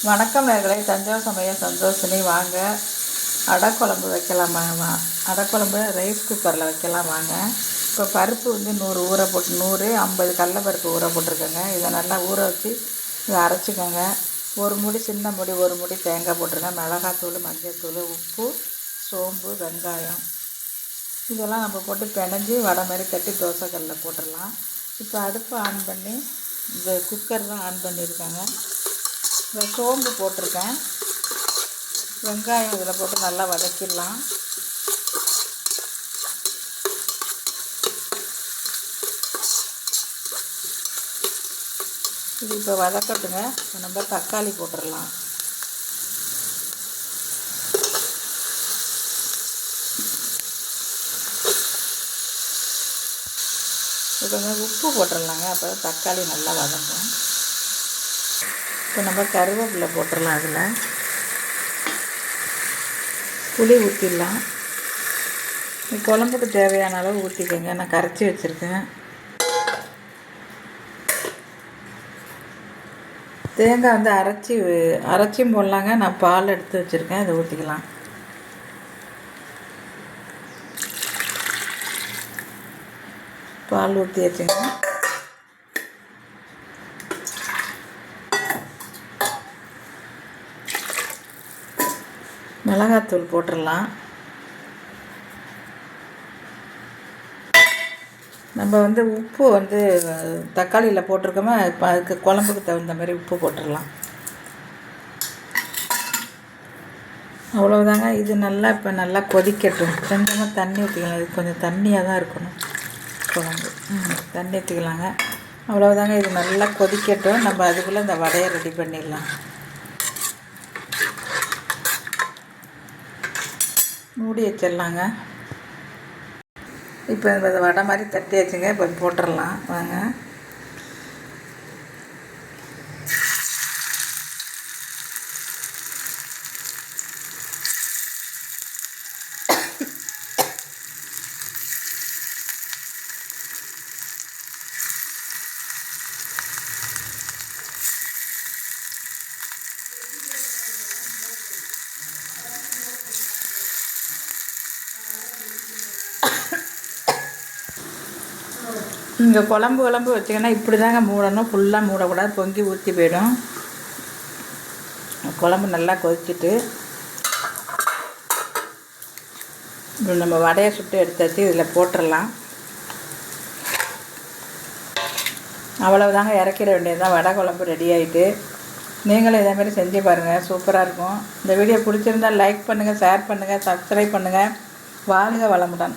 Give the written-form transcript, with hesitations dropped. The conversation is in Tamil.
வணக்கம் நேயர்களே, தஞ்சாவூர் சமையல் சந்தோஷினி. வாங்க அடை குழம்பு வைக்கலாமா? அடை குழம்பு ரைஸ் குக்கரில் வைக்கலாம் வாங்க. இப்போ பருப்பு வந்து 100 ஊற போட்டு 150 கடலைப்பருப்பு ஊற போட்டிருக்கேங்க. இதை நல்லா ஊற வச்சு இதை அரைச்சிக்கோங்க. ஒரு மூடி சின்ன மூடி ஒரு மூடி தேங்காய் போட்டிருக்கேன். மிளகாத்தூள், மஞ்சள்தூள், உப்பு, சோம்பு, வெங்காயம் இதெல்லாம் நம்ம போட்டு பிணைஞ்சி வடை மாதிரி தட்டி தோசைக்கல்லில் போட்டுடலாம். இப்போ அடுப்பு ஆன் பண்ணி இந்த குக்கர் தான் ஆன் பண்ணியிருக்காங்க. இந்த சோம்பு போட்டிருக்கேன். வெங்காயம் இதில் போட்டு நல்லா வதக்கிடலாம். இது இப்போ வதக்கட்டுங்க. நம்ம தக்காளி போட்டுடலாம். இப்போ கொஞ்சம் உப்பு போட்டுடலாங்க. அப்போ தக்காளி நல்லா வதக்கும். இப்போ நம்ம கருவேப்பிலை போட்டுடலாம். அதில் புளி ஊற்றிடலாம். குழம்புக்கு தேவையான அளவு ஊற்றிக்கோங்க. நான் கரைச்சி வச்சுருக்கேன். தேங்காய் வந்து அரைச்சியும் போடலாங்க. நான் பால் எடுத்து வச்சுருக்கேன். அதை ஊற்றிக்கலாம். பால் ஊற்றி வச்சுங்க. மிளகாத்தூள் போட்டுடலாம். நம்ம வந்து உப்பு வந்து தக்காளியில் போட்டிருக்கோமா, இப்போ அதுக்கு குழம்புக்கு தகுந்த மாதிரி உப்பு போட்டுடலாம். அவ்வளோதாங்க. இது நல்லா இப்போ நல்லா கொதிக்கட்டும். கொஞ்சமாக தண்ணி ஊற்றிக்கலாம். இது கொஞ்சம் தண்ணியாக தான் இருக்கணும் குழம்பு. தண்ணி ஊற்றிக்கலாங்க. அவ்வளோதாங்க. இது நல்லா கொதிக்கட்டும். நம்ம அதுக்குள்ளே இந்த வடையை ரெடி பண்ணிடலாம். மூடி வச்சிடலாங்க. இப்போ இந்த வடை மாதிரி தட்டி வச்சுங்க. இப்போ போட்டுடலாம் வாங்க. இங்கே குழம்பு வச்சிங்கன்னா இப்படி தாங்க மூடணும். ஃபுல்லாக மூடக்கூடாது, பொங்கி ஊற்றி போயிடும். குழம்பு நல்லா கொதிச்சுட்டு இப்போ நம்ம வடையை சுட்டு எடுத்தாச்சு. இதில் போட்டுடலாம். அவ்வளவுதாங்க, இறக்கிட வேண்டியது தான். வடை குழம்பு ரெடி ஆகிட்டு. நீங்களும் இதேமாதிரி செஞ்சு பாருங்கள். சூப்பராக இருக்கும். இந்த வீடியோ பிடிச்சிருந்தால் லைக் பண்ணுங்கள், ஷேர் பண்ணுங்கள், சப்ஸ்கிரைப் பண்ணுங்கள். வாழ்க வளமுடன்.